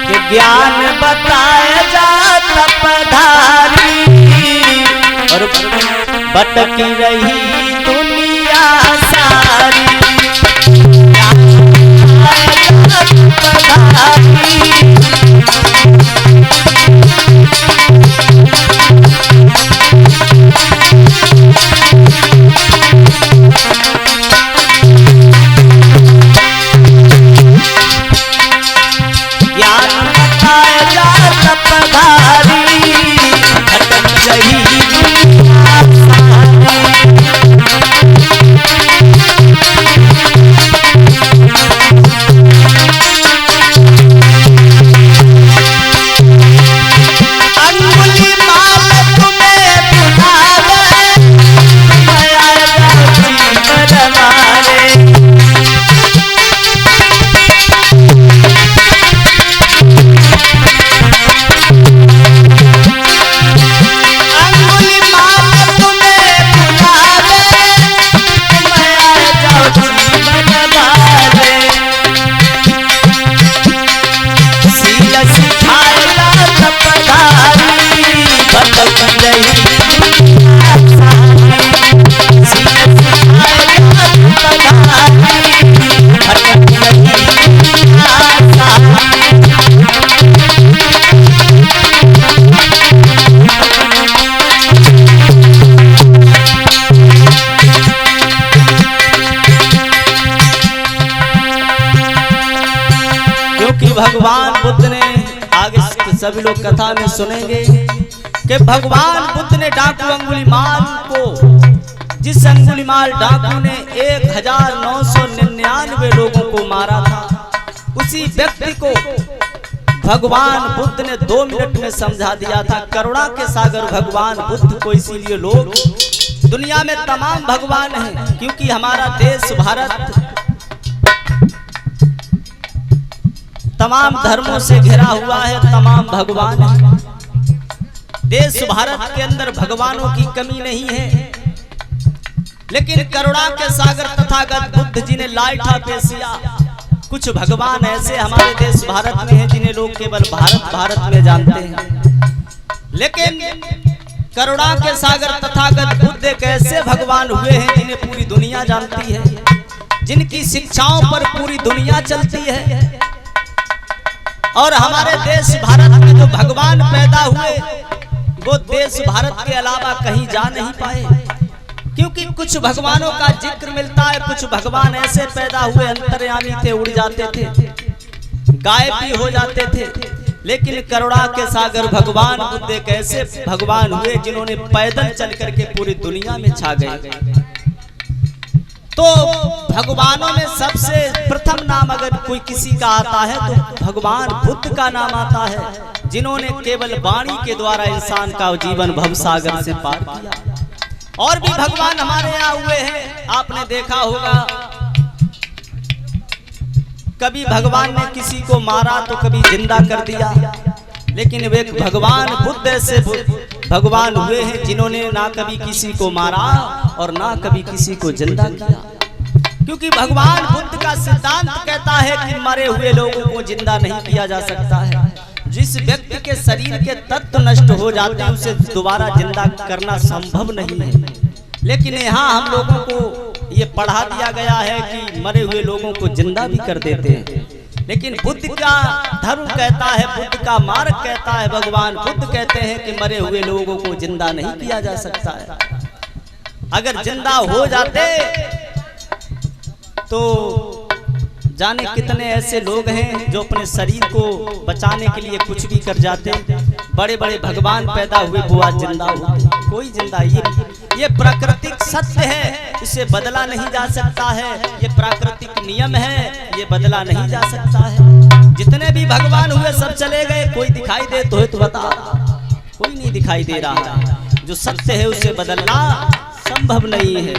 कि ज्ञान बताए जा तपधारी और भटकी रही दुनिया सारी। भगवान बुद्ध ने आगे सभी लोग कथा में सुनेंगे कि भगवान बुद्ध ने डाकू अंगुलीमाल को, जिस अंगुलीमाल डाकू ने 1999 लोगों को मारा था, उसी व्यक्ति को भगवान बुद्ध ने 2 मिनट में समझा दिया था। करुणा के सागर भगवान बुद्ध को इसीलिए लोग, दुनिया में तमाम भगवान हैं क्योंकि हमारा देश भारत तमाम धर्मों से घिरा हुआ है, तमाम भगवान है। देश भारत के अंदर भगवानों की कमी नहीं है, लेकिन करुणा के सागर तथागत बुद्ध जी ने लाइठा पेशिया। कुछ भगवान ऐसे हमारे देश भारत में हैं जिन्हें लोग केवल भारत में जानते हैं, लेकिन करुणा के सागर तथागत बुद्ध एक ऐसे भगवान हुए हैं जिन्हें पूरी दुनिया जानती है, जिनकी शिक्षाओं पर पूरी दुनिया चलती है। और हमारे देश भारत में जो भगवान पैदा हुए वो देश भारत के अलावा कहीं जा नहीं पाए, क्योंकि कुछ भगवानों का जिक्र मिलता है, कुछ भगवान ऐसे पैदा हुए अंतर्यामी थे, उड़ जाते थे, गायब भी हो जाते थे। लेकिन करुणा के सागर भगवान बुद्ध एक ऐसे भगवान हुए जिन्होंने पैदल चल करके पूरी दुनिया में छा गए। तो भगवानों में सबसे प्रथम नाम अगर कोई किसी का आता है तो भगवान बुद्ध का नाम आता है, जिन्होंने केवल वाणी के द्वारा इंसान का जीवन भवसागर से पार किया। और भी भगवान हमारे यहाँ हुए हैं, आपने देखा होगा कभी भगवान ने किसी को मारा तो कभी जिंदा कर दिया, लेकिन वे भगवान बुद्ध ऐसे भगवान हुए हैं जिन्होंने ना कभी किसी को मारा और ना कभी किसी को जिंदा किया। क्योंकि भगवान बुद्ध का सिद्धांत कहता है कि मरे हुए लोगों को जिंदा नहीं किया जा सकता है। जिस व्यक्ति के शरीर के तत्व नष्ट हो जाते हैं उसे दोबारा जिंदा करना संभव नहीं है, लेकिन यहाँ हम लोगों को ये पढ़ा दिया गया है कि मरे हुए लोगों को जिंदा भी कर देते हैं। लेकिन बुद्ध का धर्म कहता है, बुद्ध का मार्ग कहता है, भगवान बुद्ध कहते हैं कि मरे हुए लोगों को जिंदा नहीं किया जा सकता है। अगर जिंदा हो जाते तो जाने कितने ऐसे लोग हैं जो अपने शरीर को बचाने के लिए कुछ भी कर जाते। बड़े बड़े भगवान पैदा हुए वो आज जिंदा होते, कोई जिंदा। ये प्राकृतिक सत्य है, इसे बदला नहीं जा सकता है। ये प्राकृतिक नियम है, ये बदला नहीं जा सकता है। जितने भी भगवान हुए सब चले गए, कोई दिखाई दे तो बता, कोई नहीं दिखाई दे रहा है। जो सत्य है उसे बदलना संभव नहीं है।